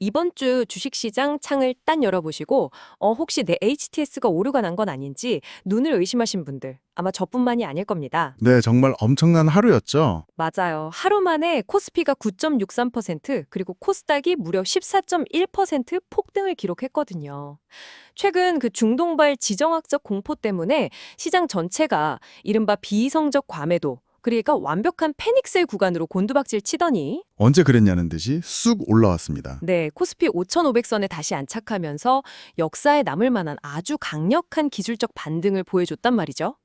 이번 주 주식시장 창을 딱 열어보시고 혹시 내 HTS가 오류가 난 건 아닌지 눈을 의심하신 분들 아마 저뿐만이 아닐 겁니다. 네, 정말 엄청난 하루였죠. 맞아요. 하루 만에 코스피가 9.63% 그리고 코스닥이 무려 14.1% 폭등을 기록했거든요. 최근 그 중동발 지정학적 공포 때문에 시장 전체가 이른바 비이성적 과매도 그러니까 완벽한 패닉셀 구간으로 곤두박질 치더니 언제 그랬냐는 듯이 쑥 올라왔습니다. 네, 코스피 5,500선에 다시 안착하면서 역사에 남을 만한 아주 강력한 기술적 반등을 보여줬단 말이죠.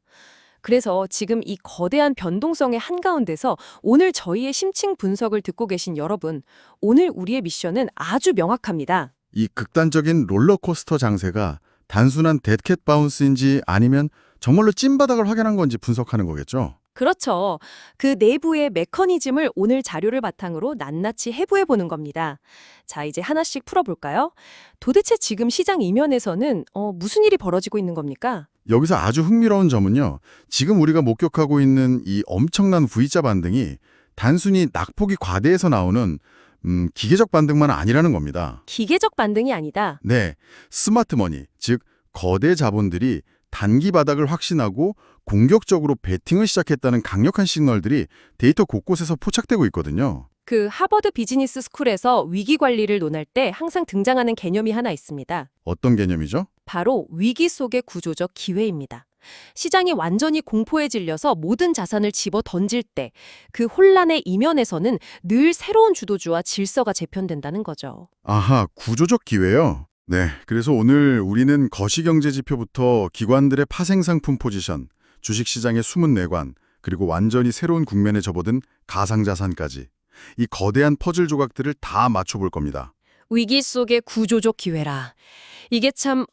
그래서 지금 이 거대한 변동성의 한가운데서 오늘 저희의 심층 분석을 듣고 계신 여러분, 오늘 우리의 미션은 아주 명확합니다. 이 극단적인 롤러코스터 장세가 단순한 데드캣 바운스인지 아니면 정말로 찐바닥을 확인한 건지 분석하는 거겠죠. 그렇죠. 그 내부의 메커니즘을 오늘 자료를 바탕으로 낱낱이 해부해 보는 겁니다. 자, 이제 하나씩 풀어볼까요? 도대체 지금 시장 이면에서는 무슨 일이 벌어지고 있는 겁니까? 여기서 아주 흥미로운 점은요. 지금 우리가 목격하고 있는 이 엄청난 V자 반등이 단순히 낙폭이 과대해서 나오는 기계적 반등만 아니라는 겁니다. 기계적 반등이 아니다. 네, 스마트머니, 즉 거대 자본들이 단기 바닥을 확신하고 공격적으로 베팅을 시작했다는 강력한 시그널들이 데이터 곳곳에서 포착되고 있거든요. 그 하버드 비즈니스 스쿨에서 위기 관리를 논할 때 항상 등장하는 개념이 하나 있습니다. 어떤 개념이죠? 바로 위기 속의 구조적 기회입니다. 시장이 완전히 공포에 질려서 모든 자산을 집어 던질 때 그 혼란의 이면에서는 늘 새로운 주도주와 질서가 재편된다는 거죠. 아하, 구조적 기회요? 네, 그래서 오늘 우리는 거시경제 지표부터 기관들의 파생상품 포지션, 주식시장의 숨은 내관, 그리고 완전히 새로운 국면에 접어든 가상자산까지 이 거대한 퍼즐 조각들을 다 맞춰볼 겁니다. 위기 속의 구조적 기회라. 이게 참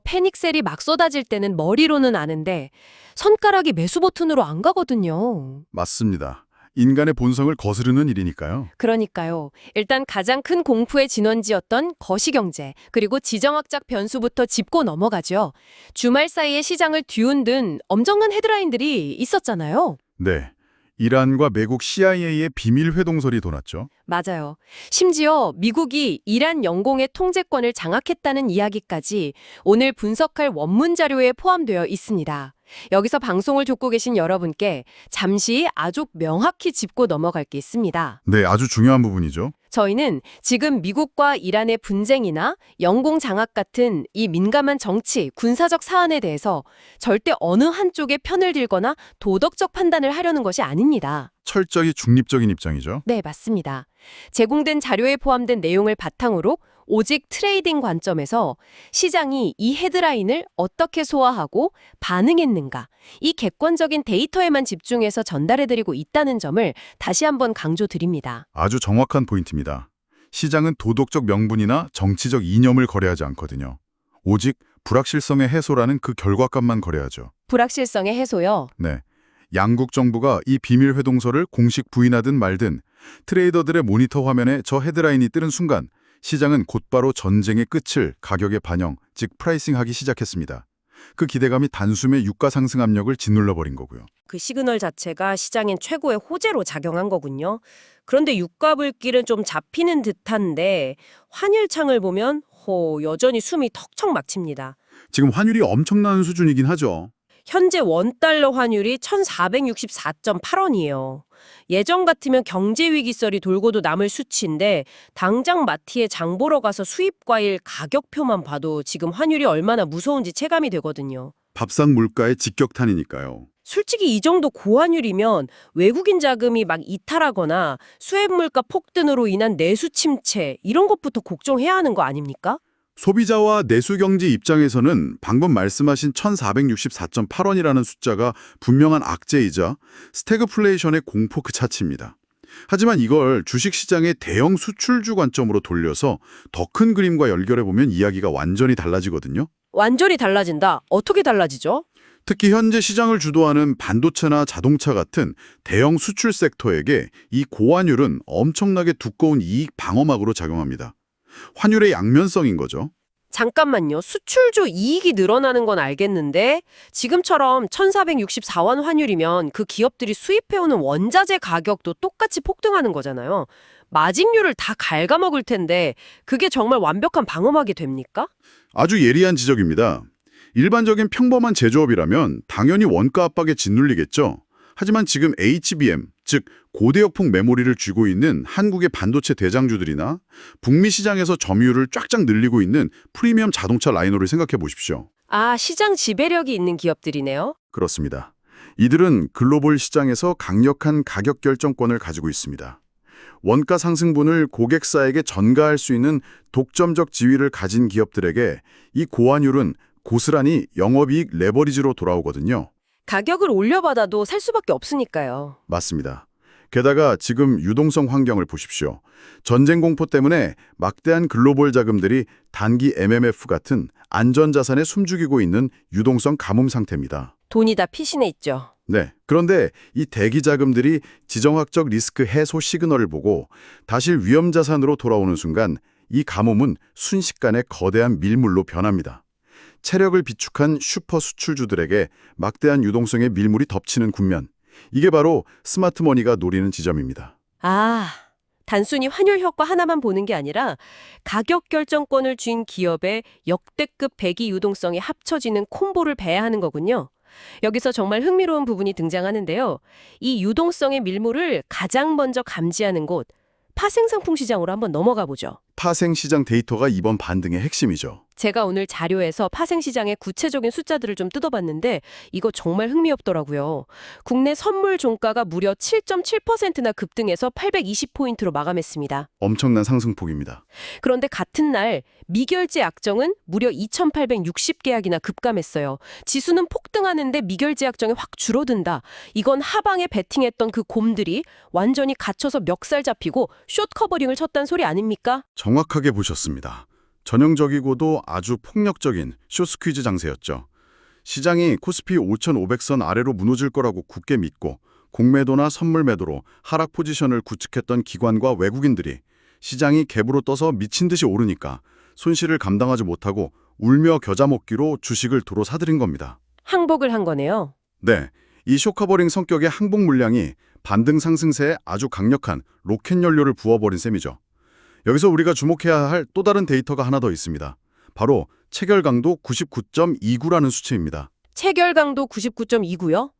패닉셀이 막 쏟아질 때는 머리로는 아는데 손가락이 매수 버튼으로 안 가거든요. 맞습니다. 인간의 본성을 거스르는 일이니까요. 그러니까요. 일단 가장 큰 공포의 진원지였던 거시경제, 그리고 지정학적 변수부터 짚고 넘어가죠. 주말 사이에 시장을 뒤흔든 엄청난 헤드라인들이 있었잖아요. 네, 이란과 미국 CIA의 비밀 회동설이 돌았죠. 맞아요. 심지어 미국이 이란 영공의 통제권을 장악했다는 이야기까지 오늘 분석할 원문 자료에 포함되어 있습니다. 여기서 방송을 듣고 계신 여러분께 잠시 아주 명확히 짚고 넘어갈 게 있습니다. 네, 아주 중요한 부분이죠. 저희는 지금 미국과 이란의 분쟁이나 영공 장악 같은 이 민감한 정치, 군사적 사안에 대해서 절대 어느 한쪽의 편을 들거나 도덕적 판단을 하려는 것이 아닙니다. 철저히 중립적인 입장이죠. 네, 맞습니다. 제공된 자료에 포함된 내용을 바탕으로 오직 트레이딩 관점에서 시장이 이 헤드라인을 어떻게 소화하고 반응했는가, 이 객관적인 데이터에만 집중해서 전달해드리고 있다는 점을 다시 한번 강조드립니다. 아주 정확한 포인트입니다. 시장은 도덕적 명분이나 정치적 이념을 거래하지 않거든요. 오직 불확실성의 해소라는 그 결과값만 거래하죠. 불확실성의 해소요. 네. 양국 정부가 이 비밀 회동설을 공식 부인하든 말든 트레이더들의 모니터 화면에 저 헤드라인이 뜨는 순간 시장은 곧바로 전쟁의 끝을 가격에 반영, 즉 프라이싱하기 시작했습니다. 그 기대감이 단숨에 유가 상승 압력을 짓눌러버린 거고요. 그 시그널 자체가 시장엔 최고의 호재로 작용한 거군요. 그런데 유가 불길은 좀 잡히는 듯한데 환율창을 보면 여전히 숨이 턱턱 막힙니다. 지금 환율이 엄청난 수준이긴 하죠. 현재 원달러 환율이 1,464.8원이에요. 예전 같으면 경제 위기설이 돌고도 남을 수치인데 당장 마트에 장 보러 가서 수입 과일 가격표만 봐도 지금 환율이 얼마나 무서운지 체감이 되거든요. 밥상 물가의 직격탄이니까요. 솔직히 이 정도 고환율이면 외국인 자금이 막 이탈하거나 수입 물가 폭등으로 인한 내수 침체 이런 것부터 걱정해야 하는 거 아닙니까? 소비자와 내수경제 입장에서는 방금 말씀하신 1,464.8원이라는 숫자가 분명한 악재이자 스태그플레이션의 공포 그 자체입니다. 하지만 이걸 주식시장의 대형 수출주 관점으로 돌려서 더 큰 그림과 연결해보면 이야기가 완전히 달라지거든요. 완전히 달라진다. 어떻게 달라지죠? 특히 현재 시장을 주도하는 반도체나 자동차 같은 대형 수출 섹터에게 이 고환율은 엄청나게 두꺼운 이익 방어막으로 작용합니다. 환율의 양면성인 거죠. 잠깐만요. 수출주 이익이 늘어나는 건 알겠는데 지금처럼 1,464원 환율이면 그 기업들이 수입해오는 원자재 가격도 똑같이 폭등하는 거잖아요. 마진율을 다 갉아먹을 텐데 그게 정말 완벽한 방어막이 됩니까? 아주 예리한 지적입니다. 일반적인 평범한 제조업이라면 당연히 원가 압박에 짓눌리겠죠. 하지만 지금 HBM, 즉 고대역폭 메모리를 쥐고 있는 한국의 반도체 대장주들이나 북미 시장에서 점유율을 쫙쫙 늘리고 있는 프리미엄 자동차 라이너를 생각해 보십시오. 아, 시장 지배력이 있는 기업들이네요. 그렇습니다. 이들은 글로벌 시장에서 강력한 가격 결정권을 가지고 있습니다. 원가 상승분을 고객사에게 전가할 수 있는 독점적 지위를 가진 기업들에게 이 고환율은 고스란히 영업이익 레버리지로 돌아오거든요. 가격을 올려받아도 살 수밖에 없으니까요. 맞습니다. 게다가 지금 유동성 환경을 보십시오. 전쟁 공포 때문에 막대한 글로벌 자금들이 단기 MMF 같은 안전자산에 숨죽이고 있는 유동성 가뭄 상태입니다. 돈이 다 피신해 있죠. 네. 그런데 이 대기 자금들이 지정학적 리스크 해소 시그널을 보고 다시 위험 자산으로 돌아오는 순간 이 가뭄은 순식간에 거대한 밀물로 변합니다. 체력을 비축한 슈퍼 수출주들에게 막대한 유동성의 밀물이 덮치는 국면. 이게 바로 스마트머니가 노리는 지점입니다. 아, 단순히 환율 효과 하나만 보는 게 아니라 가격 결정권을 쥔 기업의 역대급 배기 유동성이 합쳐지는 콤보를 봐야 하는 거군요. 여기서 정말 흥미로운 부분이 등장하는데요. 이 유동성의 밀물을 가장 먼저 감지하는 곳, 파생상품 시장으로 한번 넘어가 보죠. 파생시장 데이터가 이번 반등의 핵심이죠. 제가 오늘 자료에서 파생시장의 구체적인 숫자들을 좀 뜯어봤는데 이거 정말 흥미없더라고요. 국내 선물 종가가 무려 7.7%나 급등해서 820포인트로 마감했습니다. 엄청난 상승폭입니다. 그런데 같은 날 미결제 약정은 무려 2,860계약이나 급감했어요. 지수는 폭등하는데 미결제 약정이 확 줄어든다. 이건 하방에 베팅했던 그 곰들이 완전히 갇혀서 멱살 잡히고 숏 커버링을 쳤단 소리 아닙니까? 정확하게 보셨습니다. 전형적이고도 아주 폭력적인 숏스퀴즈 장세였죠. 시장이 코스피 5,500선 아래로 무너질 거라고 굳게 믿고 공매도나 선물 매도로 하락 포지션을 구축했던 기관과 외국인들이 시장이 갭으로 떠서 미친 듯이 오르니까 손실을 감당하지 못하고 울며 겨자 먹기로 주식을 도로 사들인 겁니다. 항복을 한 거네요. 네, 이 숏커버링 성격의 항복 물량이 반등 상승세에 아주 강력한 로켓 연료를 부어버린 셈이죠. 여기서 우리가 주목해야 할 또 다른 데이터가 하나 더 있습니다. 바로 체결 강도 99.29라는 수치입니다. 체결 강도 99.29요?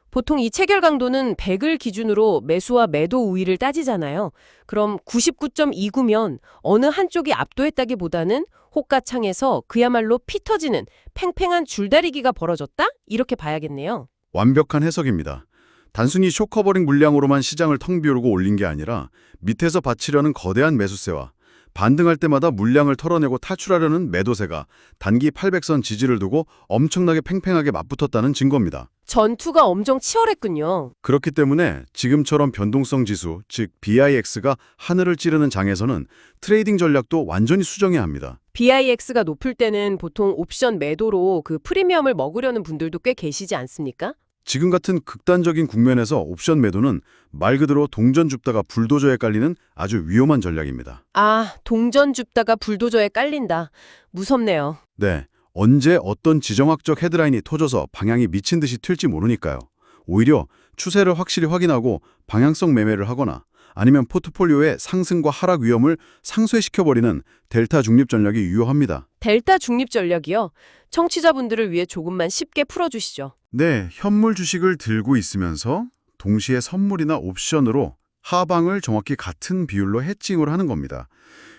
보통 이 체결 강도는 100을 기준으로 매수와 매도 우위를 따지잖아요. 그럼 99.29면 어느 한쪽이 압도했다기보다는 호가창에서 그야말로 피 터지는 팽팽한 줄다리기가 벌어졌다? 이렇게 봐야겠네요. 완벽한 해석입니다. 단순히 숏커버링 물량으로만 시장을 텅 비우고 올린 게 아니라 밑에서 받치려는 거대한 매수세와 반등할 때마다 물량을 털어내고 탈출하려는 매도세가 단기 800선 지지를 두고 엄청나게 팽팽하게 맞붙었다는 증거입니다. 전투가 엄청 치열했군요. 그렇기 때문에 지금처럼 변동성 지수, 즉 BIX가 하늘을 찌르는 장에서는 트레이딩 전략도 완전히 수정해야 합니다. BIX가 높을 때는 보통 옵션 매도로 그 프리미엄을 먹으려는 분들도 꽤 계시지 않습니까? 지금 같은 극단적인 국면에서 옵션 매도는 말 그대로 동전 줍다가 불도저에 깔리는 아주 위험한 전략입니다. 아, 동전 줍다가 불도저에 깔린다. 무섭네요. 네, 언제 어떤 지정학적 헤드라인이 터져서 방향이 미친 듯이 튈지 모르니까요. 오히려 추세를 확실히 확인하고 방향성 매매를 하거나 아니면 포트폴리오의 상승과 하락 위험을 상쇄시켜버리는 델타 중립 전략이 유효합니다. 델타 중립 전략이요? 청취자분들을 위해 조금만 쉽게 풀어주시죠. 네, 현물 주식을 들고 있으면서 동시에 선물이나 옵션으로 하방을 정확히 같은 비율로 해칭을 하는 겁니다.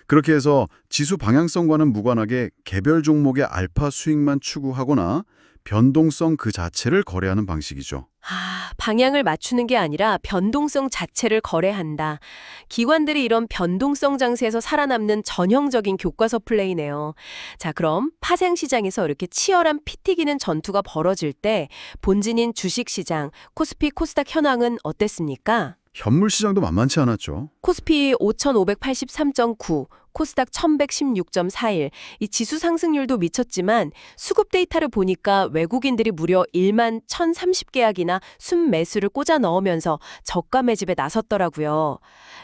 그렇게 해서 지수 방향성과는 무관하게 개별 종목의 알파 수익만 추구하거나 변동성 그 자체를 거래하는 방식이죠. 아, 방향을 맞추는 게 아니라 변동성 자체를 거래한다. 기관들이 이런 변동성 장세에서 살아남는 전형적인 교과서 플레이네요. 자, 그럼 파생시장에서 이렇게 치열한 피 튀기는 전투가 벌어질 때 본진인 주식시장, 코스피, 코스닥 현황은 어땠습니까? 현물 시장도 만만치 않았죠. 코스피 5,583.9, 코스닥 1,116.41. 이 지수 상승률도 미쳤지만 수급 데이터를 보니까 외국인들이 무려 1만 1,030계약이나 순매수를 꽂아 넣으면서 저가 매집에 나섰더라고요.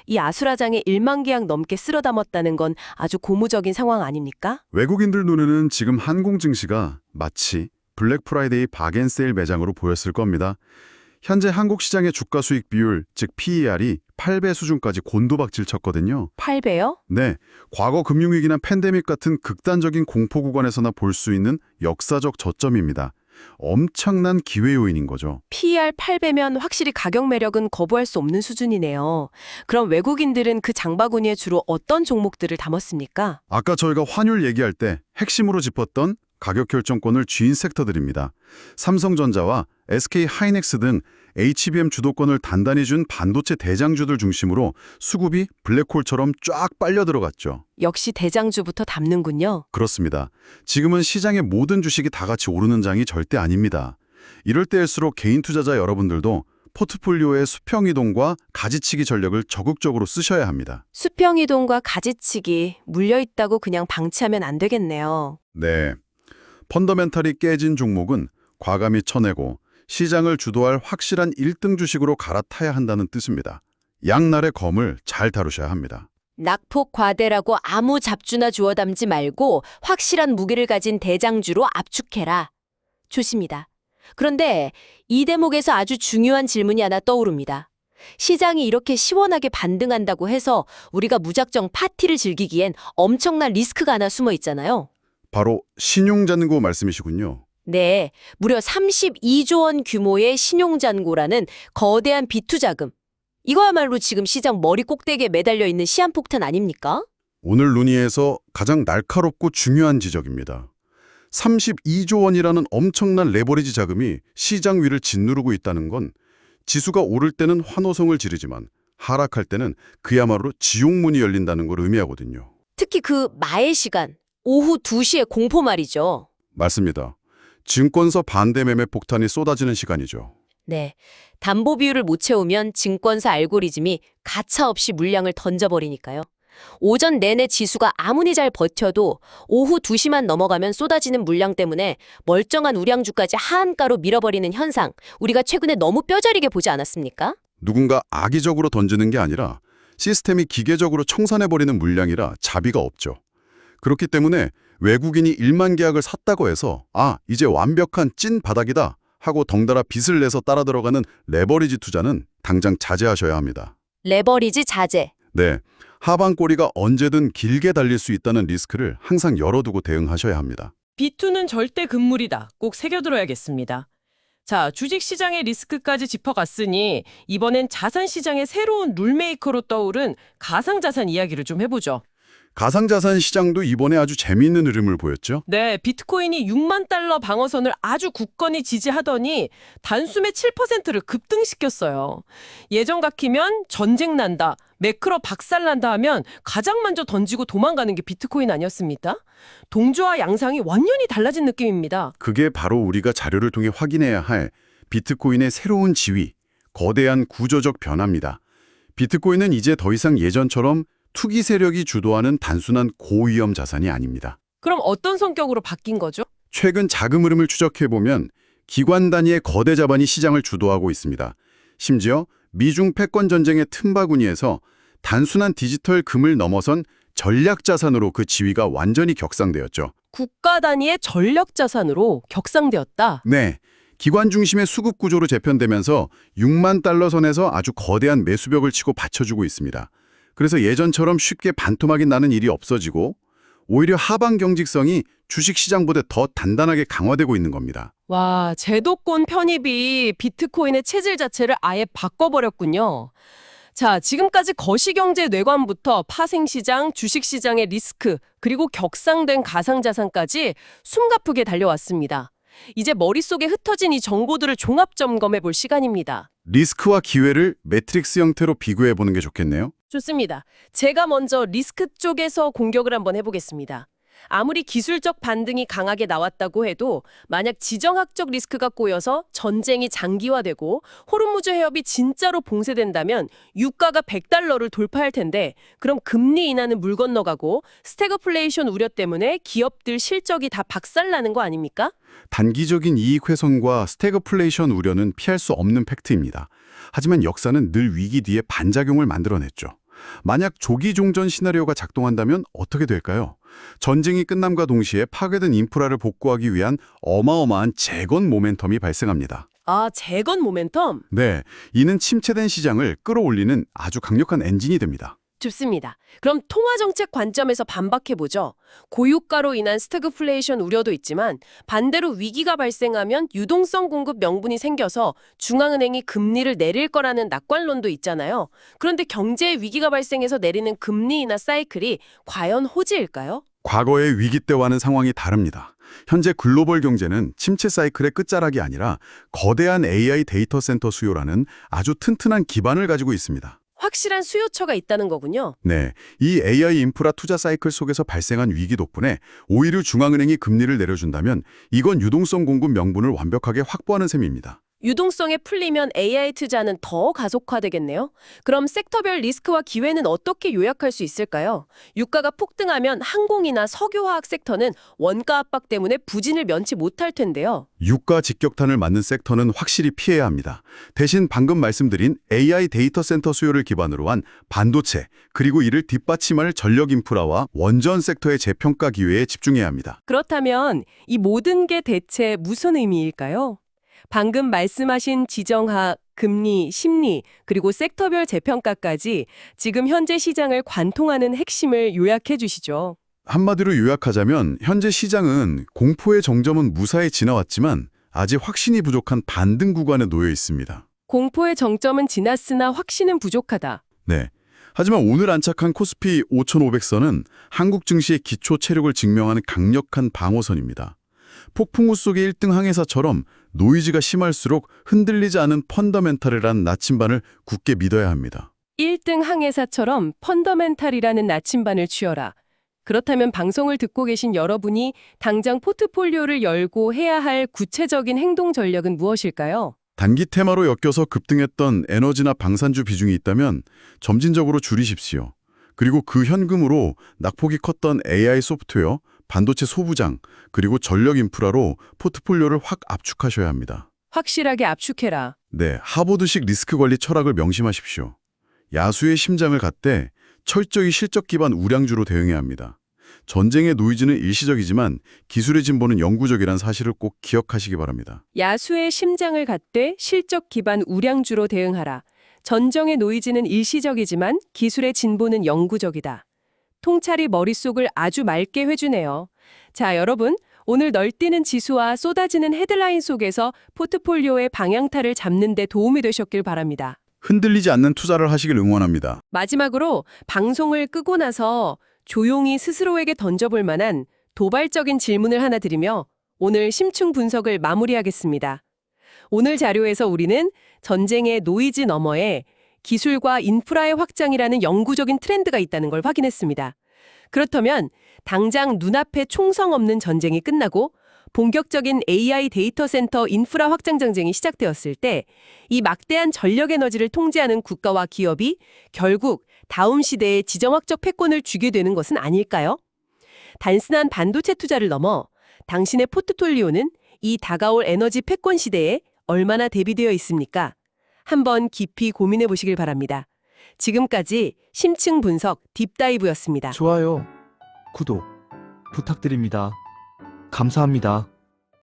이 아수라장에 1만 계약 넘게 쓸어 담았다는 건 아주 고무적인 상황 아닙니까? 외국인들 눈에는 지금 한공 증시가 마치 블랙 프라이데이 박앤세일 매장으로 보였을 겁니다. 현재 한국 시장의 주가 수익 비율, 즉 PER이 8배 수준까지 곤두박질 쳤거든요. 8배요? 네, 과거 금융위기나 팬데믹 같은 극단적인 공포 구간에서나 볼 수 있는 역사적 저점입니다. 엄청난 기회 요인인 거죠. PER 8배면 확실히 가격 매력은 거부할 수 없는 수준이네요. 그럼 외국인들은 그 장바구니에 주로 어떤 종목들을 담았습니까? 아까 저희가 환율 얘기할 때 핵심으로 짚었던 가격 결정권을 쥐인 섹터들입니다. 삼성전자와 SK 하이닉스 등 HBM 주도권을 단단히 준 반도체 대장주들 중심으로 수급이 블랙홀처럼 쫙 빨려 들어갔죠. 역시 대장주부터 담는군요. 그렇습니다. 지금은 시장의 모든 주식이 다 같이 오르는 장이 절대 아닙니다. 이럴 때일수록 개인 투자자 여러분들도 포트폴리오의 수평 이동과 가지치기 전략을 적극적으로 쓰셔야 합니다. 수평 이동과 가지치기 물려있다고 그냥 방치하면 안 되겠네요. 네. 펀더멘탈이 깨진 종목은 과감히 쳐내고 시장을 주도할 확실한 1등 주식으로 갈아타야 한다는 뜻입니다. 양날의 검을 잘 다루셔야 합니다. 낙폭 과대라고 아무 잡주나 주워 담지 말고 확실한 무게를 가진 대장주로 압축해라. 좋습니다. 그런데 이 대목에서 아주 중요한 질문이 하나 떠오릅니다. 시장이 이렇게 시원하게 반등한다고 해서 우리가 무작정 파티를 즐기기엔 엄청난 리스크가 하나 숨어 있잖아요. 바로 신용잔고 말씀이시군요. 네, 무려 32조 원 규모의 신용잔고라는 거대한 비투자금. 이거야말로 지금 시장 머리 꼭대기에 매달려 있는 시한폭탄 아닙니까? 오늘 논의에서 가장 날카롭고 중요한 지적입니다. 32조 원이라는 엄청난 레버리지 자금이 시장 위를 짓누르고 있다는 건 지수가 오를 때는 환호성을 지르지만 하락할 때는 그야말로 지옥문이 열린다는 걸 의미하거든요. 특히 그 마의 시간, 오후 2시에 공포 말이죠. 맞습니다. 증권사 반대 매매 폭탄이 쏟아지는 시간이죠. 네, 담보 비율을 못 채우면 증권사 알고리즘이 가차없이 물량을 던져버리니까요. 오전 내내 지수가 아무리 잘 버텨도 오후 2시만 넘어가면 쏟아지는 물량 때문에 멀쩡한 우량주까지 하한가로 밀어버리는 현상, 우리가 최근에 너무 뼈저리게 보지 않았습니까? 누군가 악의적으로 던지는 게 아니라 시스템이 기계적으로 청산해버리는 물량이라 자비가 없죠. 그렇기 때문에 외국인이 1만 계약을 샀다고 해서 이제 완벽한 찐 바닥이다 하고 덩달아 빚을 내서 따라 들어가는 레버리지 투자는 당장 자제하셔야 합니다. 레버리지 자제. 네, 하방 꼬리가 언제든 길게 달릴 수 있다는 리스크를 항상 열어두고 대응하셔야 합니다. B2는 절대 금물이다. 꼭 새겨들어야겠습니다. 자, 주식시장의 리스크까지 짚어갔으니 이번엔 자산시장의 새로운 룰메이커로 떠오른 가상자산 이야기를 좀 해보죠. 가상자산 시장도 이번에 아주 재미있는 흐름을 보였죠. 네, 비트코인이 6만 달러 방어선을 아주 굳건히 지지하더니 단숨에 7%를 급등시켰어요. 예전 같으면 전쟁 난다, 매크로 박살난다 하면 가장 먼저 던지고 도망가는 게 비트코인 아니었습니까? 동조와 양상이 완전히 달라진 느낌입니다. 그게 바로 우리가 자료를 통해 확인해야 할 비트코인의 새로운 지위, 거대한 구조적 변화입니다. 비트코인은 이제 더 이상 예전처럼 투기 세력이 주도하는 단순한 고위험 자산이 아닙니다. 그럼 어떤 성격으로 바뀐 거죠? 최근 자금 흐름을 추적해보면 기관 단위의 거대 자반이 시장을 주도하고 있습니다. 심지어 미중 패권 전쟁의 틈바구니에서 단순한 디지털 금을 넘어선 전략 자산으로 그 지위가 완전히 격상되었죠. 국가 단위의 전력 자산으로 격상되었다. 네, 기관 중심의 수급 구조로 재편되면서 6만 달러 선에서 아주 거대한 매수벽을 치고 받쳐주고 있습니다. 그래서 예전처럼 쉽게 반토막이 나는 일이 없어지고 오히려 하방 경직성이 주식시장보다 더 단단하게 강화되고 있는 겁니다. 와, 제도권 편입이 비트코인의 체질 자체를 아예 바꿔버렸군요. 자, 지금까지 거시경제 뇌관부터 파생시장, 주식시장의 리스크, 그리고 격상된 가상자산까지 숨가쁘게 달려왔습니다. 이제 머릿속에 흩어진 이 정보들을 종합 점검해 볼 시간입니다. 리스크와 기회를 매트릭스 형태로 비교해보는 게 좋겠네요. 좋습니다. 제가 먼저 리스크 쪽에서 공격을 한번 해보겠습니다. 아무리 기술적 반등이 강하게 나왔다고 해도 만약 지정학적 리스크가 꼬여서 전쟁이 장기화되고 호르무즈 해협이 진짜로 봉쇄된다면 유가가 100달러를 돌파할 텐데 그럼 금리 인하는 물 건너가고 스태그플레이션 우려 때문에 기업들 실적이 다 박살나는 거 아닙니까? 단기적인 이익 훼손과 스태그플레이션 우려는 피할 수 없는 팩트입니다. 하지만 역사는 늘 위기 뒤에 반작용을 만들어냈죠. 만약 조기 종전 시나리오가 작동한다면 어떻게 될까요? 전쟁이 끝남과 동시에 파괴된 인프라를 복구하기 위한 어마어마한 재건 모멘텀이 발생합니다. 아, 재건 모멘텀? 네, 이는 침체된 시장을 끌어올리는 아주 강력한 엔진이 됩니다. 좋습니다. 그럼 통화정책 관점에서 반박해보죠. 고유가로 인한 스태그플레이션 우려도 있지만 반대로 위기가 발생하면 유동성 공급 명분이 생겨서 중앙은행이 금리를 내릴 거라는 낙관론도 있잖아요. 그런데 경제에 위기가 발생해서 내리는 금리 인하 사이클이 과연 호재일까요? 과거의 위기 때와는 상황이 다릅니다. 현재 글로벌 경제는 침체 사이클의 끝자락이 아니라 거대한 AI 데이터 센터 수요라는 아주 튼튼한 기반을 가지고 있습니다. 확실한 수요처가 있다는 거군요. 네, 이 AI 인프라 투자 사이클 속에서 발생한 위기 덕분에 오히려 중앙은행이 금리를 내려준다면 이건 유동성 공급 명분을 완벽하게 확보하는 셈입니다. 유동성에 풀리면 AI 투자는 더 가속화되겠네요. 그럼 섹터별 리스크와 기회는 어떻게 요약할 수 있을까요? 유가가 폭등하면 항공이나 석유화학 섹터는 원가 압박 때문에 부진을 면치 못할 텐데요. 유가 직격탄을 맞는 섹터는 확실히 피해야 합니다. 대신 방금 말씀드린 AI 데이터 센터 수요를 기반으로 한 반도체, 그리고 이를 뒷받침할 전력 인프라와 원전 섹터의 재평가 기회에 집중해야 합니다. 그렇다면 이 모든 게 대체 무슨 의미일까요? 방금 말씀하신 지정학, 금리, 심리, 그리고 섹터별 재평가까지 지금 현재 시장을 관통하는 핵심을 요약해 주시죠. 한마디로 요약하자면 현재 시장은 공포의 정점은 무사히 지나왔지만 아직 확신이 부족한 반등 구간에 놓여 있습니다. 공포의 정점은 지났으나 확신은 부족하다. 네. 하지만 오늘 안착한 코스피 5500선은 한국 증시의 기초 체력을 증명하는 강력한 방어선입니다. 폭풍우 속의 1등 항해사처럼 노이즈가 심할수록 흔들리지 않은 펀더멘탈이라는 나침반을 굳게 믿어야 합니다. 1등 항해사처럼 펀더멘탈이라는 나침반을 쥐어라. 그렇다면 방송을 듣고 계신 여러분이 당장 포트폴리오를 열고 해야 할 구체적인 행동 전략은 무엇일까요? 단기 테마로 엮여서 급등했던 에너지나 방산주 비중이 있다면 점진적으로 줄이십시오. 그리고 그 현금으로 낙폭이 컸던 AI 소프트웨어, 반도체 소부장, 그리고 전력 인프라로 포트폴리오를 확 압축하셔야 합니다. 확실하게 압축해라. 네, 하버드식 리스크 관리 철학을 명심하십시오. 야수의 심장을 갖되 철저히 실적 기반 우량주로 대응해야 합니다. 전쟁의 노이즈는 일시적이지만 기술의 진보는 영구적이란 사실을 꼭 기억하시기 바랍니다. 야수의 심장을 갖되 실적 기반 우량주로 대응하라. 전쟁의 노이즈는 일시적이지만 기술의 진보는 영구적이다. 통찰이 머릿속을 아주 맑게 해주네요. 자, 여러분, 오늘 널뛰는 지수와 쏟아지는 헤드라인 속에서 포트폴리오의 방향타를 잡는 데 도움이 되셨길 바랍니다. 흔들리지 않는 투자를 하시길 응원합니다. 마지막으로 방송을 끄고 나서 조용히 스스로에게 던져볼 만한 도발적인 질문을 하나 드리며 오늘 심층 분석을 마무리하겠습니다. 오늘 자료에서 우리는 전쟁의 노이즈 너머에 기술과 인프라의 확장이라는 영구적인 트렌드가 있다는 걸 확인했습니다. 그렇다면 당장 눈앞에 총성 없는 전쟁이 끝나고 본격적인 AI 데이터 센터 인프라 확장 전쟁이 시작되었을 때 이 막대한 전력 에너지를 통제하는 국가와 기업이 결국 다음 시대의 지정학적 패권을 쥐게 되는 것은 아닐까요? 단순한 반도체 투자를 넘어 당신의 포트폴리오는 이 다가올 에너지 패권 시대에 얼마나 대비되어 있습니까? 한번 깊이 고민해 보시길 바랍니다. 지금까지 심층 분석 딥다이브였습니다. 좋아요, 구독 부탁드립니다. 감사합니다.